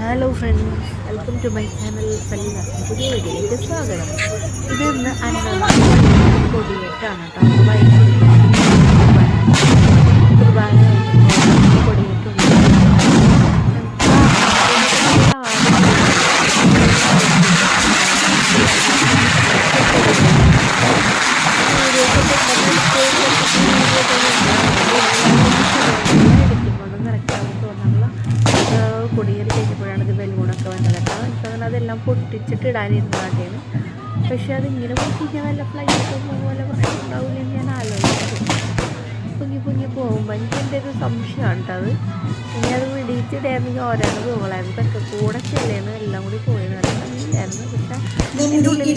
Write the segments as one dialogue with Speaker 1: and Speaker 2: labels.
Speaker 1: Hello friends, welcome to my channel. പുതിയ വീഡിയോയിലേക്ക് സ്വാഗതം. ഇത് ഇന്ന് അന്നദാനം കൊടിയേറ്റാണ് കേട്ടോ. കുർബാന കൊടിയേറ്റുണ്ട്. കൊടിയേറി കഴിഞ്ഞപ്പോഴാണ് ഇത് ബലൂണൊക്കെ വന്നത് കേട്ടോ. എനിക്കങ്ങനെ അതെല്ലാം പൊട്ടിച്ചിട്ട് ഇടാനിരുന്നാട്ടേന്ന്. പക്ഷെ അതിങ്ങനെ പൊട്ടിക്കാൻ നല്ല ഫ്ലൈറ്റ് പോലെ പ്രശ്നം ഉണ്ടാവില്ലെന്ന് ഞാൻ ആലോചിച്ചു. പൊങ്ങി പോകുമ്പോൾ എനിക്ക് എൻ്റെ ഒരു സംശയമാണ് കേട്ടോ അത്. ഇനി അത് വെടിയിച്ചിടായിരുന്നെങ്കിൽ ഓരോന്ന് പോകളായിരുന്നു. ഇതൊക്കെ കൂടെ ചെല്ലേന്ന് എല്ലാം കൂടി പോയി നടന്നില്ലായിരുന്നു. പക്ഷെ എൻ്റെ ഉള്ളിൽ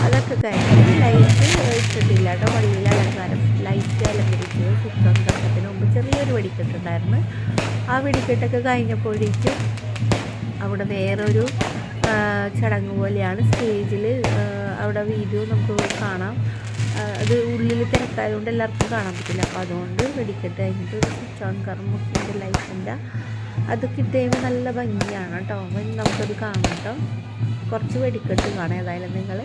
Speaker 1: അതൊക്കെ കഴിഞ്ഞ് ലൈറ്റ് ഇട്ടിട്ടില്ല കേട്ടോ. പള്ളിയിൽ അലങ്കാരം ലൈറ്റ് അലങ്കരിച്ചത് ചിത്രം തുടക്കത്തിന് മുമ്പ് ചെറിയൊരു വെടിക്കെട്ടുണ്ടായിരുന്നു. ആ വെടിക്കെട്ടൊക്കെ കഴിഞ്ഞപ്പോഴേക്കും അവിടെ വേറൊരു ചടങ്ങ് പോലെയാണ്. സ്റ്റേജിൽ അവിടെ വീഡിയോ നമുക്ക് കാണാം. അത് ഉള്ളിൽ തിരക്കായതുകൊണ്ട് എല്ലാവർക്കും കാണാൻ പറ്റില്ല. അപ്പോൾ അതുകൊണ്ട് വെടിക്കെട്ട് കഴിഞ്ഞിട്ട് സ്വിച്ച് ഓൺ കർമ്മത്തിൻ്റെ ലൈറ്റിൻ്റെ അത് കിട്ടുമ്പോൾ നല്ല ഭംഗിയാണ് കേട്ടോ. നമുക്കത് കാണാം കേട്ടോ. കുറച്ച് വെടിക്കെട്ട് കാണാം. ഏതായാലും നിങ്ങൾ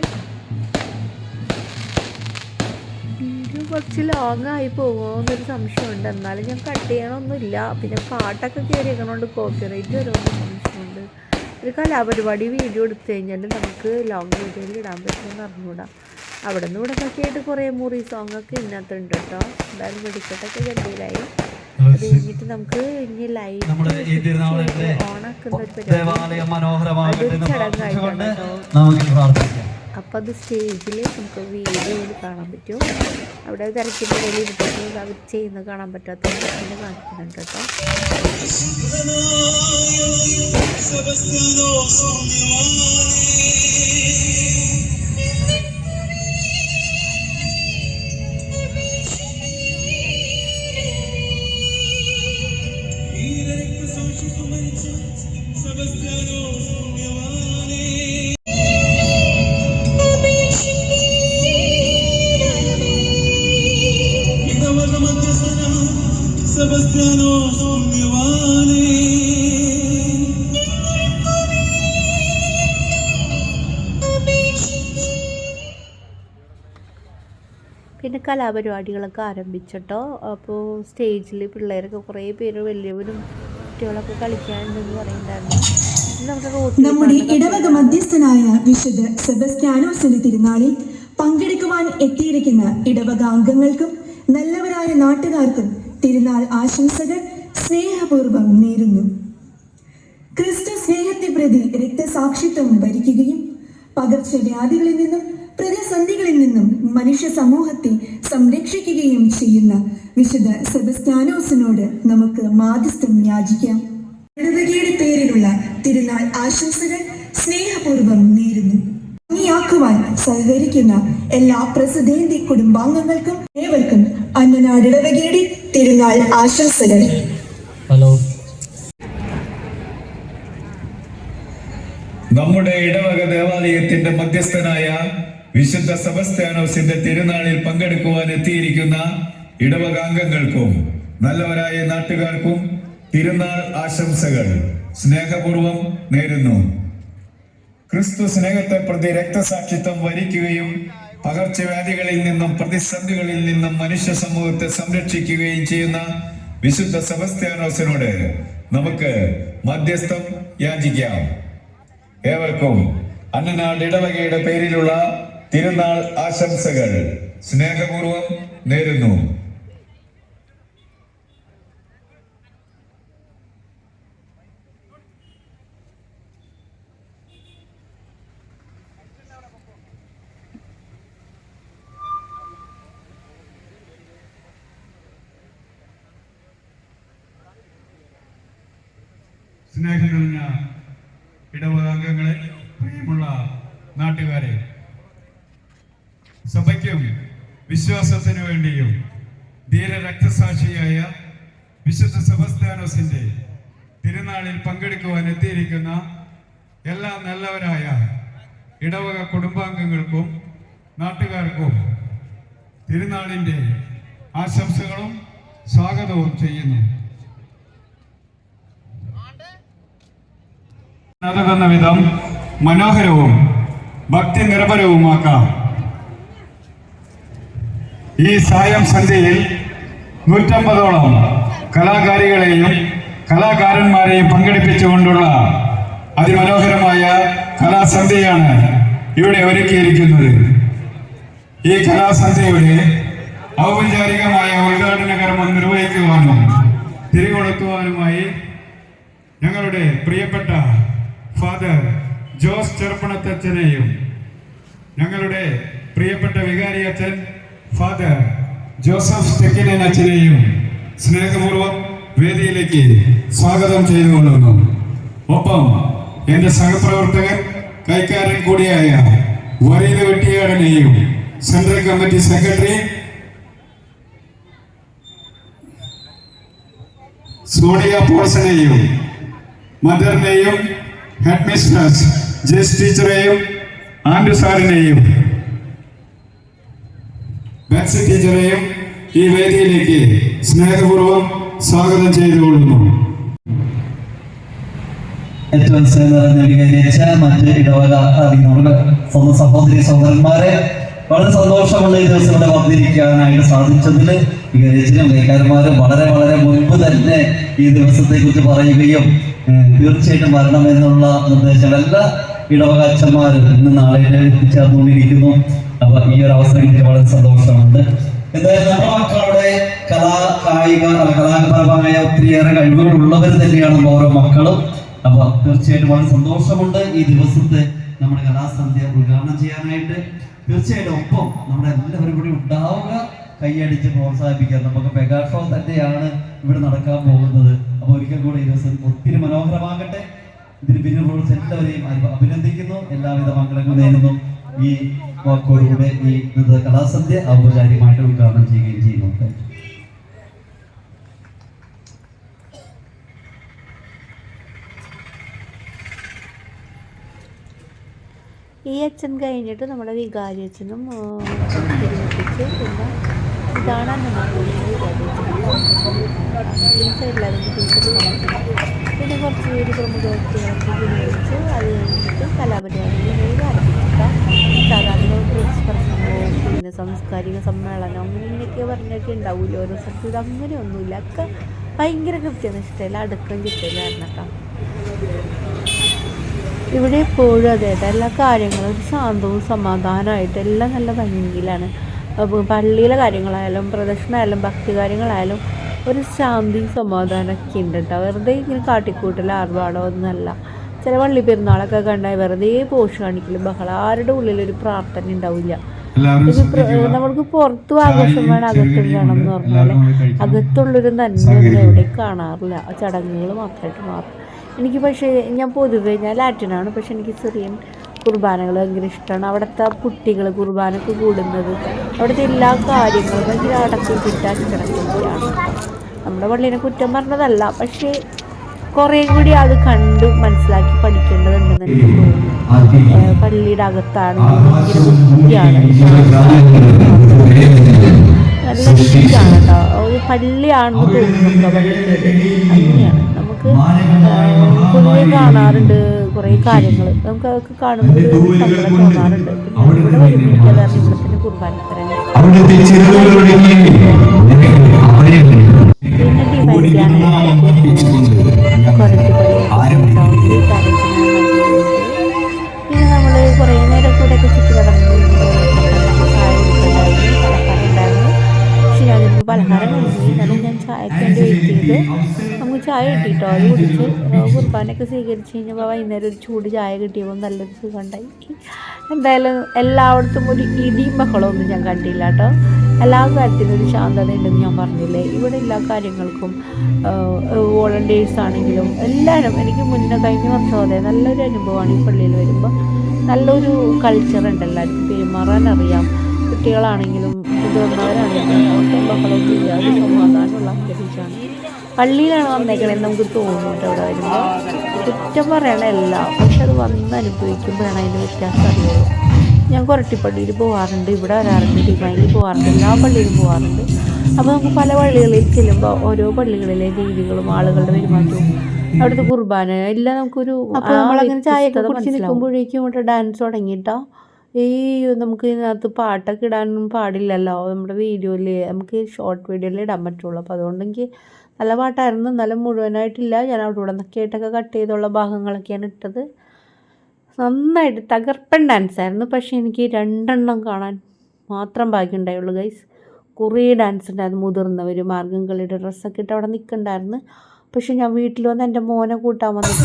Speaker 1: വീഡിയോ കുറച്ച് ലോങ് ആയി പോകുമോ എന്നൊരു സംശയമുണ്ട്. എന്നാലും ഞാൻ കട്ട് ചെയ്യണമൊന്നുമില്ല. പിന്നെ പാട്ടൊക്കെ കയറിയേക്കണോണ്ട് കോപ്പിറൈറ്റ് വരുമെന്ന് സംശയമുണ്ട്. ഒരു കലാപരിപാടി വീഡിയോ എടുത്തു കഴിഞ്ഞാൽ നമുക്ക് ലോങ് വീഡിയോയിൽ ഇടാൻ പറ്റുമെന്ന് അറിഞ്ഞൂടാ. അവിടെ നിന്ന് ഇവിടെ ഒക്കെ ആയിട്ട് കുറേ മൂറി സോങ്ങൊക്കെ ഇതിനകത്തുണ്ട് കേട്ടോ. എന്തായാലും വെടിക്കെട്ടൊക്കെ ഗംഭീരായി. അത് കഴിഞ്ഞിട്ട് നമുക്ക് ഇനി ലൈറ്റ് ഓണാക്കുന്ന ഒരു പരിപാടി ചടങ്ങായിട്ടാണ് കേട്ടോ. അപ്പോൾ അത് സ്റ്റേജിൽ നമുക്ക് വീഡിയോയിൽ കാണാൻ പറ്റും. അവിടെ തിരക്കിൻ്റെ ഇടയിൽ ഇരുന്നിട്ട് അവർ ചെയ്യുന്നത് കാണാൻ പറ്റാത്ത പിന്നെ കാണിക്കുന്നുണ്ട് കേട്ടോ. പിന്നെ കലാപരിപാടികളൊക്കെ ആരംഭിച്ചിട്ടോ. അപ്പോൾ സ്റ്റേജിൽ പിള്ളേരൊക്കെ കുറേ പേര് വലിയവരും കുട്ടികളൊക്കെ കളിക്കാനുണ്ടെന്ന് പറയുന്നുണ്ടായിരുന്നു.
Speaker 2: നമ്മുടെ ഇടവക മധ്യസ്ഥനായ വിശുദ്ധ സെബസ്ത്യാനോസിന്റെ തിരുനാളിൽ പങ്കെടുക്കുവാൻ എത്തിയിരിക്കുന്ന ഇടവക അംഗങ്ങൾക്കും നല്ലവരായ നാട്ടുകാർക്കും തിരുനാൾ ആശംസകൾ സ്നേഹപൂർവ്വം നേരുന്നു. ക്രിസ്തു സ്നേഹത്തെ പ്രതി രക്തസാക്ഷിത്വം ഭരിക്കുകയും പകർച്ചവ്യാധികളിൽ നിന്നും പ്രതിസന്ധികളിൽ നിന്നും മനുഷ്യ സമൂഹത്തെ സംരക്ഷിക്കുകയും ചെയ്യുന്ന വിശുദ്ധ സെബസ്ത്യാനോസിനോട് നമുക്ക് മാധ്യസ്ഥം യാചിക്കാം. ഇടവകയുടെ പേരിലുള്ള തിരുനാൾ ആശംസകൾ സ്നേഹപൂർവ്വം നേരുന്നു. ഭംഗിയാക്കുവാൻ സഹകരിക്കുന്ന എല്ലാ പ്രസിദ്ധേന്ത്യ കുടുംബാംഗങ്ങൾക്കും ഏവർക്കും അന്നനാട് ഇടവകയുടെ തിരുനാൾ ആശംസകൾ.
Speaker 3: ഹലോ, നമ്മുടെ ഇടവക ദേവാലയത്തിന്റെ മധ്യസ്ഥനായ വിശുദ്ധ സെബസ്ത്യാനോസിന്റെ തിരുനാളിൽ പങ്കെടുക്കുവാൻ എത്തിയിരിക്കുന്ന ഇടവകാംഗങ്ങൾക്കും നല്ലവരായ നാട്ടുകാർക്കും തിരുനാൾ ആശംസകൾ സ്നേഹപൂർവ്വം നേരുന്നു. ക്രിസ്തു സ്നേഹത്തെ പ്രതി രക്തസാക്ഷിത്വം വരിക്കുകയും പകർച്ചവ്യാധികളിൽ നിന്നും പ്രതിസന്ധികളിൽ നിന്നും മനുഷ്യ സമൂഹത്തെ സംരക്ഷിക്കുകയും ചെയ്യുന്ന വിശുദ്ധ സെബസ്ത്യാനോസിനോട് നമുക്ക് മധ്യസ്ഥം യാചിക്കാം. ഏവർക്കും അന്നനാട് ഇടവകയുടെ പേരിലുള്ള തിരുനാൾ ആശംസകൾ സ്നേഹപൂർവ്വം നേരുന്നു.
Speaker 4: സ്നേഹം നിറഞ്ഞ ഇടവകാംഗങ്ങളെ, പ്രിയമുള്ള നാട്ടുകാരെ, സഭയ്ക്കും വിശ്വാസത്തിനു വേണ്ടിയും ധീര രക്തസാക്ഷിയായ വിശുദ്ധ സെബസ്ത്യാനോസിന്റെ തിരുനാളിൽ പങ്കെടുക്കുവാൻ എത്തിയിരിക്കുന്ന എല്ലാ നല്ലവരായ ഇടവക കുടുംബാംഗങ്ങൾക്കും നാട്ടുകാർക്കും തിരുനാളിൻ്റെ ആശംസകളും സ്വാഗതവും ചെയ്യുന്നു. ഉതകുന്ന വിധം മനോഹരവും ഭക്തി നിർഭരവുമാക്കാം. ഈ സായം സന്ധ്യയിൽ 150ഓളം കലാകാരികളെയും കലാകാരന്മാരെയും പങ്കെടുപ്പിച്ചുകൊണ്ടുള്ള അതിമനോഹരമായ കലാസന്ധ്യയാണ് ഇവിടെ ഒരുക്കിയിരിക്കുന്നത്. ഈ കലാസന്ധ്യയുടെ ഔപചാരികമായ ഉദ്ഘാടന കർമ്മം നിർവഹിക്കുവാനും തിരികൊളുത്തുവാനുമായി ഞങ്ങളുടെ പ്രിയപ്പെട്ട ഫാദർ ജോസ് ചെറുപ്പണത്തച്ഛനെയും ഞങ്ങളുടെ പ്രിയപ്പെട്ട വികാരി അച്ഛൻ ഫാദർ ജോസഫ് തെക്കിനൻ അച്ഛനെയും സ്നേഹപൂർവ്വം വേദിയിലേക്ക് സ്വാഗതം ചെയ്തുകൊള്ളുന്നു. ഒപ്പം എൻ്റെ സഹപ്രവർത്തകൻ കൈക്കാരൻ കൂടിയായ വരീദ് വെട്ടിയാടനെയും സെൻട്രൽ കമ്മിറ്റി സെക്രട്ടറി സോണിയ പോൾസനെയും മദറിനെയും ഹെഡ് മിസ്ട്രസ് ജെസ് ടീച്ചറെയും ആൻഡ്രു സാറിനെയും ബെൻസി ടീച്ചറെയും ഈ വേദിയിലേക്ക് സ്നേഹപൂർവ്വം സ്വാഗതം ചെയ്തുകൊള്ളുന്നു.
Speaker 5: ഏറ്റവും സ്വീകരിച്ച മറ്റ് ഇടവക നമ്മുടെ സ്വന്തം സഹോദരി സഹോദരന്മാരെ, വളരെ സന്തോഷമുള്ള ഈ ദിവസം ഇവിടെ വന്നിരിക്കാനായിട്ട് സാധിച്ചതിൽ വികാരിച്ചനും കൈക്കാരന്മാരും വളരെ മുൻപ് തന്നെ ഈ ദിവസത്തെ കുറിച്ച് പറയുകയും തീർച്ചയായിട്ടും വരണമെന്നുള്ള നിർദ്ദേശം എല്ലാ ഇടവക അച്ഛന്മാരും ഇന്ന് നാളെ എത്തിച്ചേർന്നുകൊണ്ടിരിക്കുന്നു. അപ്പൊ ഈ ഒരു അവസരം എനിക്ക് വളരെ സന്തോഷമുണ്ട്. എന്തായാലും നമ്മുടെ മക്കളുടെ കലാപരമായ ഒത്തിരിയേറെ കഴിവുകളുള്ളവർ തന്നെയാണ് ഓരോ മക്കളും. അപ്പൊ തീർച്ചയായിട്ടും വളരെ സന്തോഷമുണ്ട് ഈ ദിവസത്തെ നമ്മുടെ കലാസന്ധ്യ ഉദ്ഘാടനം ചെയ്യാനായിട്ട്. തീർച്ചയായിട്ടും ഒപ്പം നമ്മുടെ എല്ലാവരും കൂടി ഉണ്ടാവുക, കൈയടിച്ച് പ്രോത്സാഹിപ്പിക്കുക. നമുക്ക് മെഗാ ഷോ തന്നെയാണ് ഇവിടെ നടക്കാൻ പോകുന്നത്. അപ്പൊ ഒരിക്കൽ കൂടി ഈ ദിവസം ഒത്തിരി മനോഹരമാകട്ടെ. ഇതിന് പിന്നിൽ പ്രവർത്തിച്ച എല്ലാവരെയും അഭിനന്ദിക്കുന്നു, എല്ലാവിധ മംഗളങ്ങളും നേരുന്നു. ഈ വാക്കോടുകൂടെ ഈ കലാസന്ധ്യ ഔപചാരികമായിട്ട് ഉദ്ഘാടനം ചെയ്യുകയും ചെയ്യുന്നു.
Speaker 1: ഈ അച്ഛൻ കഴിഞ്ഞിട്ട് നമ്മുടെ വികാരി അച്ഛനും തിരിപ്പിച്ച് പിന്നെ ഇതാണ് ഈ സൈഡിലായിരുന്നു ടീച്ചർ പിന്നെ കുറച്ച് പേര് പ്രമുഖ വ്യക്തികളൊക്കെ വിനിയോഗിച്ച് അത് കഴിഞ്ഞിട്ട് കലാപരിപാടികൾ ആരംഭിച്ചിട്ടാണ്. സാധാരണ ബ്രിഡ്ജ് പ്രസംഗവും പിന്നെ സാംസ്കാരിക സമ്മേളനം ഇങ്ങനെയൊക്കെ പറഞ്ഞൊക്കെ ഉണ്ടാവില്ല ഓരോ സ്ഥലത്ത്. ഇത് അങ്ങനെയൊന്നുമില്ല, ഒക്കെ ഭയങ്കര കൃത്യനിഷ്ഠയില്ല, അടുക്കം ചിട്ടയില്ല കേട്ടോ. ഇവിടെ എപ്പോഴും അതെ എല്ലാ കാര്യങ്ങളും ഒരു ശാന്തവും സമാധാനമായിട്ട് എല്ലാം നല്ല ഭംഗിയിലാണ്. പള്ളിയിലെ കാര്യങ്ങളായാലും പ്രദക്ഷിണമായാലും ഭക്തി കാര്യങ്ങളായാലും ഒരു ശാന്തി സമാധാനമൊക്കെ ഉണ്ട് കേട്ടോ. വെറുതെ ഇങ്ങനെ കാട്ടിക്കൂട്ടൽ ആർഭാടോ ഒന്നുമല്ല. ചില പള്ളി പെരുന്നാളൊക്കെ കണ്ടാൽ വെറുതെ പോഷ് കാണിക്കലും ബഹളം, ആരുടെ ഉള്ളിലൊരു പ്രാർത്ഥന ഉണ്ടാവില്ല. നമ്മൾക്ക് പുറത്തും ആഘോഷം വേണം അകത്തും വേണം എന്ന് പറഞ്ഞാൽ അകത്തുള്ളൊരു നന്മയൊന്നും എവിടെയും കാണാറില്ല, ചടങ്ങുകൾ മാത്രമായിട്ട് മാറും. എനിക്ക് പക്ഷേ ഞാൻ പൊതുവെ ഞാൻ ലാറ്റിനാണ്, പക്ഷെ എനിക്ക് സിറിയൻ കുർബാനകൾ ഭയങ്കര ഇഷ്ടമാണ്. അവിടുത്തെ കുട്ടികൾ കുർബാനക്ക് കൂടുന്നത്, അവിടുത്തെ എല്ലാ കാര്യങ്ങളും ഭയങ്കര അടക്കി കിട്ടാക്കിടക്കുകയാണ്. നമ്മുടെ പള്ളീനെ കുറ്റം പറഞ്ഞതല്ല, പക്ഷേ കുറേ കൂടി അത് കണ്ട് മനസ്സിലാക്കി പഠിക്കേണ്ടതുണ്ടെന്ന് എനിക്ക് തോന്നുന്നു. പള്ളിയുടെ അകത്താണ് ഭയങ്കര വൃത്തിയാണ്, നല്ല വൃത്തിയാണ് കേട്ടോ. ഒരു പള്ളിയാണെന്ന് തോന്നുന്നുണ്ടോ പള്ളിക്ക്? അങ്ങനെയാണ്. നമുക്ക് പൊതുവെ കാണാറുണ്ട് കുറേ കാര്യങ്ങൾ, നമുക്ക് അതൊക്കെ കാണുമ്പോൾ സങ്കടം തോന്നാറുണ്ട്. പിന്നെ ഇവിടെ വരുമ്പോൾ ഇവിടത്തിന് കുർബാനത്തരാൻ പിന്നെ പിന്നെ നമ്മൾ കുറേ നേരം കൂടെയൊക്കെ ചുറ്റി നടന്നു. ചായ കുടിക്കുന്നുണ്ടായിരുന്നു, പലഹാരം ഉണ്ടായിരുന്നു. പക്ഷെ അതിന് പലഹാരം കഴിഞ്ഞു, എന്നാലും ഞാൻ ചായക്ക് വേണ്ടി വെയിറ്റ് ചെയ്ത് നമുക്ക് ചായ കിട്ടിയിട്ടോ. അത് കുടിച്ച് കുർബാനയൊക്കെ സ്വീകരിച്ച് കഴിഞ്ഞപ്പോൾ വൈകുന്നേരം ഒരു ചൂട് ചായ കിട്ടിയപ്പോൾ നല്ലൊരു സുഖം ഉണ്ടായി. എന്തായാലും എല്ലായിടത്തും ഒരു ഇടിയും ബഹളമൊന്നും ഞാൻ കണ്ടില്ല കേട്ടോ. എല്ലാ കാര്യത്തിനും ഒരു ശാന്തത ഉണ്ടെന്ന് ഞാൻ പറഞ്ഞില്ലേ. ഇവിടെ എല്ലാ കാര്യങ്ങൾക്കും വോളണ്ടിയേഴ്സ് ആണെങ്കിലും എല്ലാവരും എനിക്ക് മുന്നേ കഴിഞ്ഞ വർഷം അതെ നല്ലൊരു അനുഭവമാണ്. ഈ പള്ളിയിൽ വരുമ്പോൾ നല്ലൊരു കൾച്ചറുണ്ട്, എല്ലാവർക്കും പെരുമാറാൻ അറിയാം. കുട്ടികളാണെങ്കിലും മുതിർന്നവരാണെങ്കിലും ഒട്ടും ബഹളമൊന്നും ഇല്ലാതെ സമാധാനമുള്ള അന്തരീക്ഷമാണ്. പള്ളിയിലാണ് വന്നേക്കണേന്ന് നമുക്ക് തോന്നിയിട്ട് അവിടെ വരുമ്പോൾ കുറ്റം പറയണമല്ല, പക്ഷെ അത് വന്ന് അനുഭവിക്കുമ്പോഴാണ് അതിൻ്റെ വ്യത്യാസം അറിയുള്ളൂ. ഞാൻ കൊരട്ടിപ്പള്ളിയിൽ പോകാറുണ്ട്, ഇവിടെ വരാറുണ്ട്, ഡിവൈനിൽ പോകാറുണ്ട്, എല്ലാ പള്ളിയിലും പോകാറുണ്ട്. അപ്പോൾ നമുക്ക് പല പള്ളികളിൽ ചെല്ലുമ്പോൾ ഓരോ പള്ളികളിലെ രീതികളും ആളുകളുടെ പെരുമാറ്റവും അവിടുത്തെ കുർബാന എല്ലാം നമുക്കൊരു അപ്പോൾ നമ്മളങ്ങനെ ചായയൊക്കെ കുടിച്ച് നിൽക്കുമ്പോഴേക്കും ഇവിടെ ഡാൻസ് തുടങ്ങിയിട്ടോ. നമുക്ക് ഇതിനകത്ത് പാട്ടൊക്കെ ഇടാനൊന്നും പാടില്ലല്ലോ, നമ്മുടെ വീഡിയോയിൽ നമുക്ക് ഷോർട്ട് വീഡിയോയിൽ ഇടാൻ പറ്റുള്ളൂ. അപ്പോൾ അതുകൊണ്ട് എനിക്ക് നല്ല പാട്ടായിരുന്നു, എന്നാലും മുഴുവനായിട്ടില്ല. ഞാൻ അവിടെ ഇവിടെ നിന്നൊക്കെ ആയിട്ടൊക്കെ കട്ട് ചെയ്തുള്ള ഭാഗങ്ങളൊക്കെയാണ് ഇട്ടത്. നന്നായിട്ട് തകർപ്പൻ ഡാൻസായിരുന്നു. പക്ഷേ എനിക്ക് 2 കാണാൻ മാത്രം ഭാഗ്യമുണ്ടായുള്ളൂ ഗൈസ്. കുറേ ഡാൻസ് ഉണ്ടായിരുന്നു. മുതിർന്നവർ മാർഗം കളിയുടെ ഡ്രസ്സൊക്കെ ഇട്ട് അവിടെ നിൽക്കണ്ടായിരുന്നു. പക്ഷെ ഞാൻ വീട്ടിൽ വന്ന് എൻ്റെ മോനെ കൂട്ടാൻ വന്നിട്ട്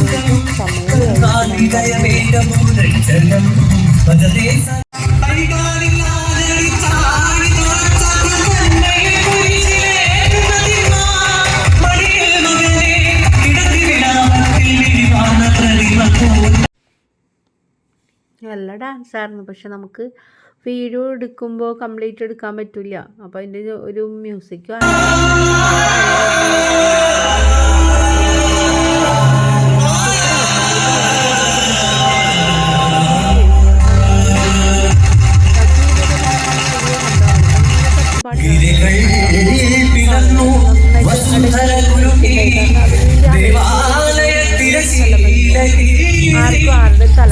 Speaker 1: നല്ല ഡാൻസായിരുന്നു. പക്ഷെ നമുക്ക് വീഡിയോ എടുക്കുമ്പോൾ കംപ്ലീറ്റ് എടുക്കാൻ പറ്റില്ല. അപ്പോൾ അതിൻ്റെ ഒരു മ്യൂസിക് ആർക്കും ആരുടെ തല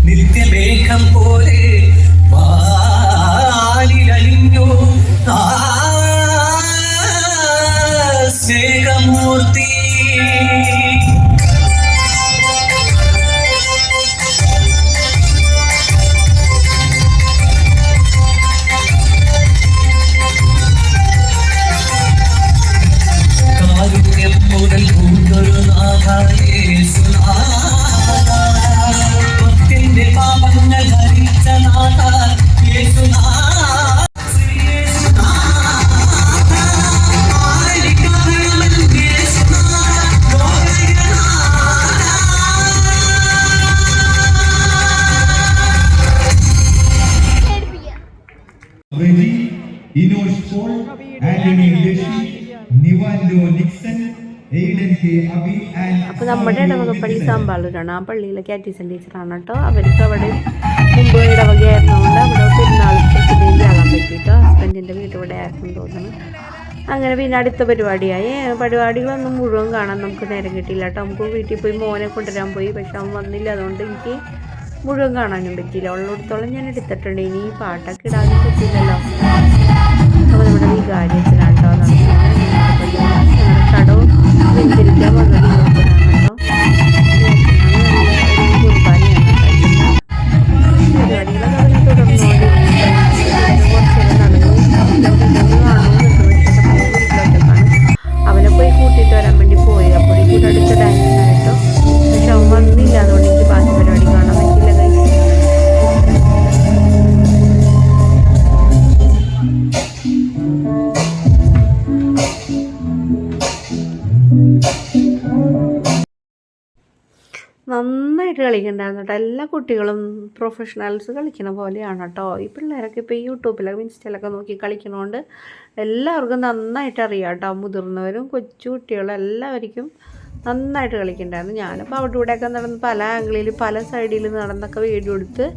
Speaker 6: നിത്യമേഘം പോലെ വാലിലലിഞ്ഞു സ്നേഹമൂർത്തി. കാരുണ്യം മുതൽ പൂണ്ടൊരു ഭക്തിന്റെ പാപങ്ങൾ ഹരിച്ച നാഥ
Speaker 7: Inosh Paul, Anthony Leshi, Nivando Nixon, Aiden K. Abi and
Speaker 1: അപ്പോൾ നമ്മുടെ ഇടവകപ്പള്ളി സാമ്പാളൂരാണ്. ആ പള്ളിയിലെ കാറ്റീസൻ ടീച്ചറാണ് കേട്ടോ. അവർക്ക് അവിടെ മുമ്പ് ഇടവകയായിരുന്നതുകൊണ്ട് അവിടെ പെരുന്നാൾ പ്രസിഡന്റ് ആകാൻ പറ്റിയിട്ടോ. ഹസ്ബൻഡിൻ്റെ വീട് ഇവിടെ ആയിരുന്നു തോന്നുന്നു. അങ്ങനെ പിന്നെ അടുത്ത പരിപാടിയായി. പരിപാടികളൊന്നും മുഴുവൻ കാണാൻ നമുക്ക് നേരം കിട്ടിയില്ല കേട്ടോ. നമുക്ക് വീട്ടിൽ പോയി മോനെ കൊണ്ടുവരാൻ പോയി, പക്ഷെ അവൻ വന്നില്ല. അതുകൊണ്ട് എനിക്ക് മുഴുവൻ കാണാനും പറ്റിയില്ല. ഉള്ളിടത്തോളം ഞാൻ എടുത്തിട്ടുണ്ട്. ഇനി ഈ പാട്ടൊക്കെ ഇടാനും പറ്റില്ലല്ലോ. അപ്പോൾ നമ്മുടെ വികാരി അച്ഛനാണ് കേട്ടോ നടക്കുന്നത്. കടവ് വെഞ്ചരിക്കാൻ വന്നത് കേട്ടോ. കുർബാനയാണ് പരിപാടികളൊക്കെ അവനെ തുടർന്നുകൊണ്ട് കുറച്ചേരം നടന്നു അവനെ പോയി കൂട്ടിയിട്ട് വരാൻ വേണ്ടി പോയി. അപ്പോഴേക്കും അടുത്ത ഡാൻസ് ആയിട്ടോ. പക്ഷെ അവൻ വന്നില്ല. അതുകൊണ്ട് എനിക്ക് ബാക്കി പരിപാടി കാണാൻ പറ്റില്ല. നന്നായിട്ട് കളിക്കണ്ടായിരുന്നു കേട്ടോ. എല്ലാ കുട്ടികളും പ്രൊഫഷണൽസ് കളിക്കണ പോലെയാണ് കേട്ടോ. ഈ പിള്ളേരൊക്കെ ഇപ്പോൾ ഈ യൂട്യൂബിലൊക്കെ ഇൻസ്റ്റയിലൊക്കെ നോക്കി കളിക്കണോണ്ട് എല്ലാവർക്കും നന്നായിട്ട് അറിയാം കേട്ടോ. മുതിർന്നവരും കൊച്ചു കുട്ടികളും എല്ലാവർക്കും നന്നായിട്ട് കളിക്കണ്ടായിരുന്നു. ഞാനിപ്പോൾ അവിടെ ഇവിടെയൊക്കെ നടന്ന് പല ആംഗിളിൽ പല സൈഡിൽ നടന്നൊക്കെ വീഡിയോ എടുത്ത്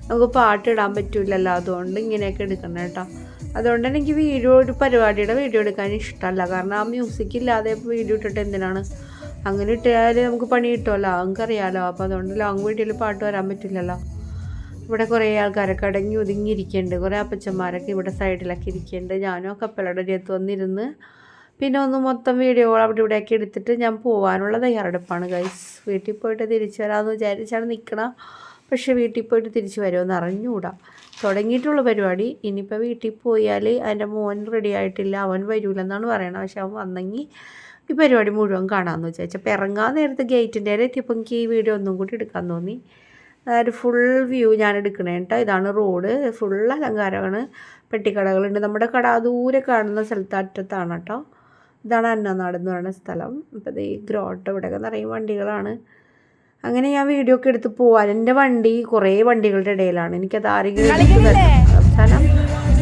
Speaker 1: നമുക്ക് പാട്ടിടാൻ പറ്റില്ലല്ലോ. അതുകൊണ്ട് ഇങ്ങനെയൊക്കെ എടുക്കണം കേട്ടോ. അതുകൊണ്ട് തന്നെ എനിക്ക് ഒരു പരിപാടിയുടെ വീഡിയോ എടുക്കാൻ ഇഷ്ടമല്ല. കാരണം ആ മ്യൂസിക് ഇല്ലാതെ വീഡിയോ ഇട്ടിട്ട് എന്തിനാണ്? അങ്ങനെ ഇട്ടാൽ നമുക്ക് പണി കിട്ടുമല്ലോ, നമുക്കറിയാമല്ലോ. അപ്പോൾ അതുകൊണ്ട് ലോങ് വീഡിയോയിൽ പാട്ട് വരാൻ പറ്റില്ലല്ലോ. ഇവിടെ കുറേ ആൾക്കാരൊക്കെ അടങ്ങി ഒതുങ്ങിയിരിക്കുന്നുണ്ട്. കുറേ അപ്പച്ചന്മാരൊക്കെ ഇവിടെ സൈഡിലൊക്കെ ഇരിക്കുന്നുണ്ട്. ഞാനും ആ കപ്പലയുടെ അടുത്ത് വന്നിരുന്ന് പിന്നെ ഒന്ന് മൊത്തം വീഡിയോകൾ അവിടെ ഇവിടെയൊക്കെ എടുത്തിട്ട് ഞാൻ പോകാനുള്ള തയ്യാറെടുപ്പാണ് ഗൈസ്. വീട്ടിൽ പോയിട്ട് തിരിച്ചു വരാമെന്ന് വിചാരിച്ചാണ് നിൽക്കണം. പക്ഷേ വീട്ടിൽ പോയിട്ട് തിരിച്ചു വരുമെന്ന് അറിഞ്ഞുകൂടാ. തുടങ്ങിയിട്ടുള്ള പരിപാടി. ഇനിയിപ്പോൾ വീട്ടിൽ പോയാൽ അതിൻ്റെ മോൻ റെഡി ആയിട്ടില്ല, അവൻ വരൂലെന്നാണ് പറയണത്. പക്ഷെ അവൻ വന്നെങ്കിൽ ഈ പരിപാടി മുഴുവൻ കാണാമെന്ന് വിചാരിച്ചപ്പോൾ ഇറങ്ങാൻ നേരത്തെ ഗേറ്റിൻ്റെ വരെ എത്തിയപ്പോൾ എനിക്ക് ഈ വീഡിയോ ഒന്നും കൂടി എടുക്കാൻ തോന്നി. ഒരു ഫുൾ വ്യൂ ഞാൻ എടുക്കണേ കേട്ടോ. ഇതാണ് റോഡ്, ഫുൾ അലങ്കാരമാണ്. പെട്ടിക്കടകളുണ്ട്. നമ്മുടെ കട ദൂരെ കാണുന്ന സ്ഥലത്ത് അറ്റത്താണ് കേട്ടോ. ഇതാണ് അന്നനാട് എന്ന് പറയുന്ന സ്ഥലം. അപ്പോൾ ഈ ഗ്രോട്ട് ഇവിടെയൊക്കെ നിറയെ വണ്ടികളാണ്. അങ്ങനെ ഞാൻ വീഡിയോ ഒക്കെ എടുത്ത് പോകാൻ എൻ്റെ വണ്ടി കുറേ വണ്ടികളുടെ ഇടയിലാണ്. എനിക്കത് ആരെങ്കിലും അവസാനം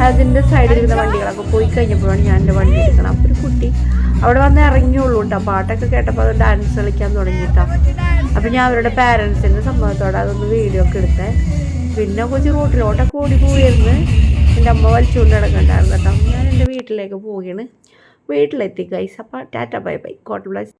Speaker 1: അതിൻ്റെ സൈഡിലിരുന്ന വണ്ടികളൊക്കെ പോയി കഴിഞ്ഞപ്പോഴാണ് ഞാൻ എൻ്റെ വണ്ടി എടുക്കണം. അപ്പോൾ ഒരു കുട്ടി അവിടെ വന്ന് ഇറങ്ങിയുള്ളൂ കേട്ടോ. പാട്ടൊക്കെ കേട്ടപ്പോൾ അത് ഡാൻസ് കളിക്കാൻ തുടങ്ങിയിട്ടാണ്. അപ്പോൾ ഞാൻ അവരുടെ പാരൻസിൻ്റെ സമ്മതത്തോടെ അതൊന്ന് വീഡിയോ ഒക്കെ എടുത്തേ. പിന്നെ കൊച്ചു റോട്ടിലോട്ടൊക്കെ ഓടി പോയിരുന്നു. എൻ്റെ അമ്മ വലിച്ചുകൊണ്ട് കിടക്കണ്ടായിരുന്നു കേട്ടോ. ഞാൻ എൻ്റെ വീട്ടിലേക്ക് പോവുകയാണ്. വീട്ടിലെത്തി ഗൈസ്. അപ്പോൾ Tata bye bye. God bless.